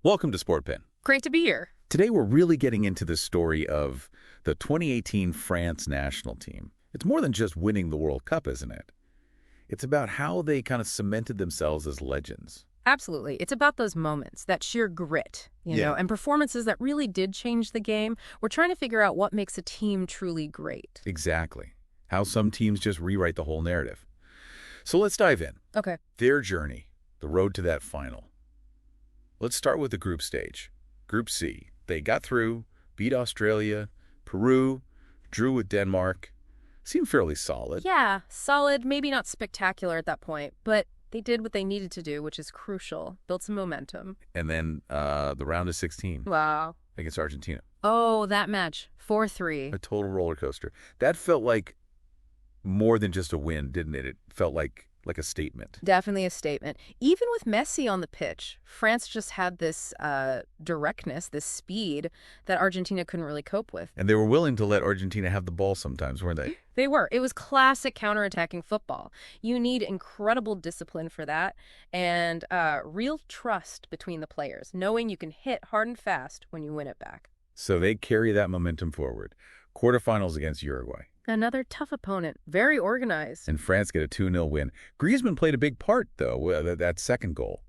Welcome to Sportpen. Great to be here. Today we're really getting into the story of the 2018 France national team. It's more than just winning the World Cup, isn't it? It's about how they kind of cemented themselves as legends. Absolutely. It's about those moments, that sheer grit, you know, and performances that really did change the game. We're trying to figure out what makes a team truly great. Exactly. How some teams just rewrite the whole narrative. So let's dive in. Okay. Their journey, the road to that final. Let's start with the group stage. Group C. They got through, beat Australia, Peru, drew with Denmark. Seemed fairly solid. Yeah, solid, maybe not spectacular at that point, but they did what they needed to do, which is crucial. Built some momentum. And then the round of 16 Wow. against Argentina. Oh, that match. 4-3. A total roller coaster. That felt like more than just a win, didn't it? It felt like a statement. Definitely a statement. Even with Messi on the pitch, France just had this directness, this speed that Argentina couldn't really cope with. And they were willing to let Argentina have the ball sometimes, weren't they? They were. It was classic counterattacking football. You need incredible discipline for that and real trust between the players, knowing you can hit hard and fast when you win it back. So they carry that momentum forward. Quarterfinals against Uruguay. Another tough opponent, very organized. And France get a 2-0 win. Griezmann played a big part, though, that second goal.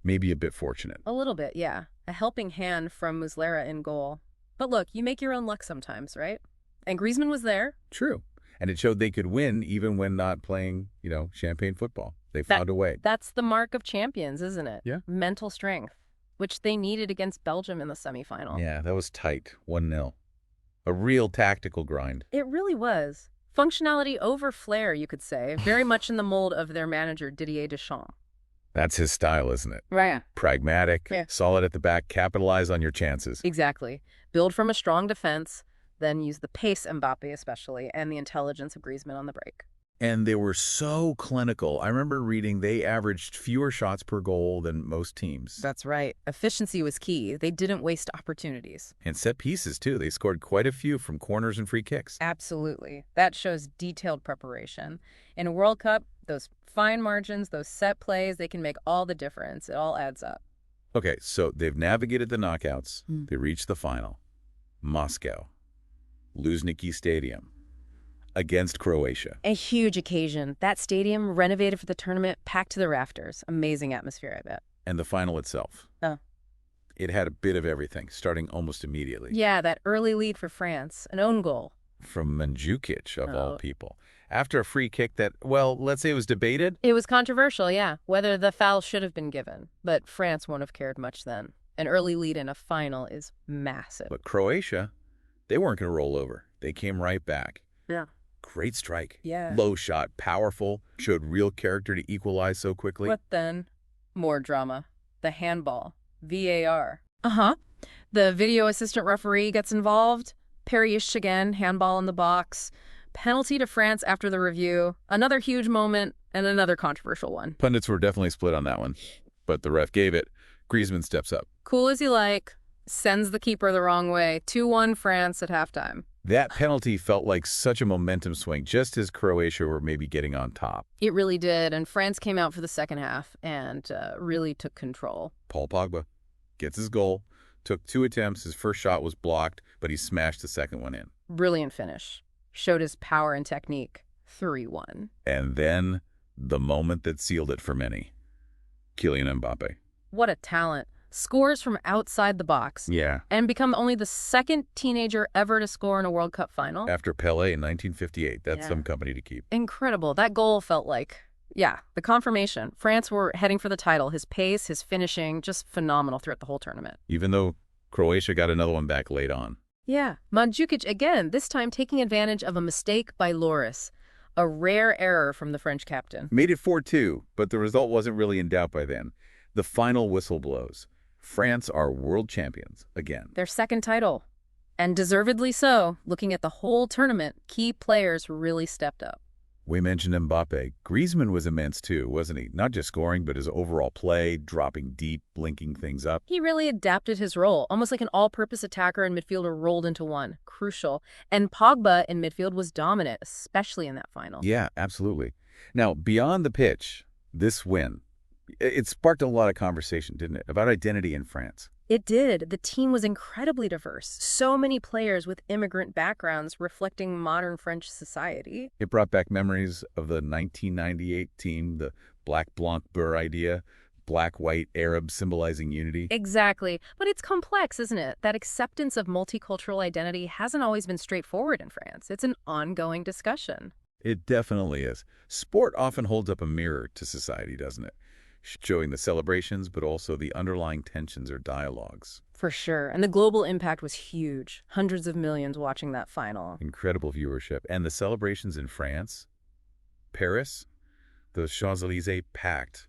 Maybe a bit fortunate. A little bit, yeah. A helping hand from Muslera in goal. But look, you make your own luck sometimes, right? And Griezmann was there. True. And it showed they could win even when not playing, champagne football. They found a way. That's the mark of champions, isn't it? Yeah. Mental strength, which they needed against Belgium in the semifinal. Yeah, that was tight. 1-0. A real tactical grind. It really was. Functionality over flair, you could say. Very much in the mold of their manager, Didier Deschamps. That's his style, isn't it? Right. Pragmatic, solid at the back, capitalize on your chances. Exactly. Build from a strong defense, then use the pace, Mbappe especially, and the intelligence of Griezmann on the break. And they were so clinical. I remember reading they averaged fewer shots per goal than most teams. That's right. Efficiency was key. They didn't waste opportunities. And set pieces, too. They scored quite a few from corners and free kicks. Absolutely. That shows detailed preparation. In a World Cup, those fine margins, those set plays, they can make all the difference. It all adds up. Okay, so they've navigated the knockouts. They reached the final. Moscow. Luzhniki Stadium. Against Croatia. A huge occasion. That stadium, renovated for the tournament, packed to the rafters. Amazing atmosphere, I bet. And the final itself. Oh. It had a bit of everything, starting almost immediately. Yeah, that early lead for France. An own goal. From Mandzukic, of all people. After a free kick that, well, let's say it was debated. It was controversial, yeah, whether the foul should have been given. But France won't have cared much then. An early lead in a final is massive. But Croatia, they weren't going to roll over. They came right back. Yeah. Great strike. Yeah. Low shot, powerful, showed real character to equalize so quickly. What then? More drama. The handball. VAR. Uh-huh. The video assistant referee gets involved. Perry-ish again, handball in the box. Penalty to France after the review. Another huge moment, and another controversial one. Pundits were definitely split on that one, but the ref gave it. Griezmann steps up. Cool as you like. Sends the keeper the wrong way. 2-1 France at halftime. That penalty felt like such a momentum swing, just as Croatia were maybe getting on top. It really did, and France came out for the second half and really took control. Paul Pogba gets his goal, took 2 attempts, his first shot was blocked, but he smashed the second one in. Brilliant finish. Showed his power and technique. 3-1. And then the moment that sealed it for many. Kylian Mbappe. What a talent. Scores from outside the box. Yeah. And become only the second teenager ever to score in a World Cup final. After Pelé in 1958. That's some company to keep. Incredible. That goal felt like, the confirmation. France were heading for the title. His pace, his finishing, just phenomenal throughout the whole tournament. Even though Croatia got another one back late on. Yeah. Mandzukic again, this time taking advantage of a mistake by Loris. A rare error from the French captain. Made it 4-2, but the result wasn't really in doubt by then. The final whistle blows. France are world champions again. Their second title. And deservedly so. Looking at the whole tournament, key players really stepped up. We mentioned Mbappe. Griezmann was immense too, wasn't he? Not just scoring, but his overall play, dropping deep, linking things up. He really adapted his role, almost like an all-purpose attacker and midfielder rolled into one. Crucial. And Pogba in midfield was dominant, especially in that final. Yeah, absolutely. Now, beyond the pitch, this win, it sparked a lot of conversation, didn't it, about identity in France. It did. The team was incredibly diverse. So many players with immigrant backgrounds reflecting modern French society. It brought back memories of the 1998 team, the Black Blanc Beurre idea, black-white Arab symbolizing unity. Exactly. But it's complex, isn't it? That acceptance of multicultural identity hasn't always been straightforward in France. It's an ongoing discussion. It definitely is. Sport often holds up a mirror to society, doesn't it? Showing the celebrations, but also the underlying tensions or dialogues. For sure. And the global impact was huge. Hundreds of millions watching that final. Incredible viewership. And the celebrations in France, Paris, the Champs-Élysées packed.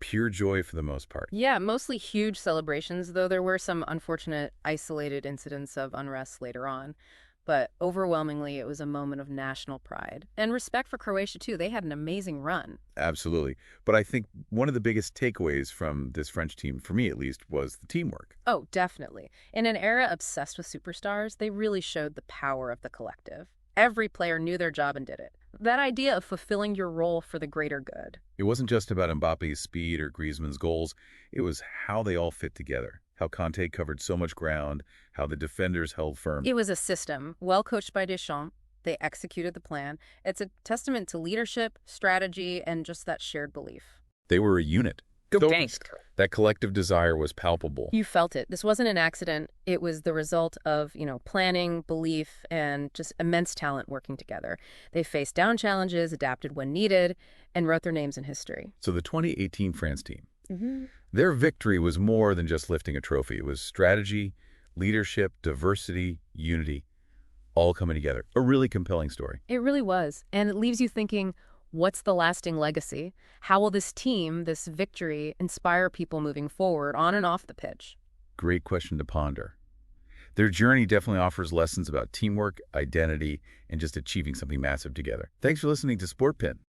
Pure joy for the most part. Yeah, mostly huge celebrations, though there were some unfortunate, isolated incidents of unrest later on. But overwhelmingly, it was a moment of national pride. And respect for Croatia, too. They had an amazing run. Absolutely. But I think one of the biggest takeaways from this French team, for me at least, was the teamwork. Oh, definitely. In an era obsessed with superstars, they really showed the power of the collective. Every player knew their job and did it. That idea of fulfilling your role for the greater good. It wasn't just about Mbappe's speed or Griezmann's goals. It was how they all fit together. How Kanté covered so much ground, how the defenders held firm. It was a system, well coached by Deschamps. They executed the plan. It's a testament to leadership, strategy, and just that shared belief. They were a unit. Go gangster. That collective desire was palpable. You felt it. This wasn't an accident. It was the result of, planning, belief, and just immense talent working together. They faced down challenges, adapted when needed, and wrote their names in history. So the 2018 France team, their victory was more than just lifting a trophy. It was strategy, leadership, diversity, unity, all coming together. A really compelling story. It really was. And it leaves you thinking, what's the lasting legacy? How will this team, this victory, inspire people moving forward on and off the pitch? Great question to ponder. Their journey definitely offers lessons about teamwork, identity, and just achieving something massive together. Thanks for listening to Sportpen.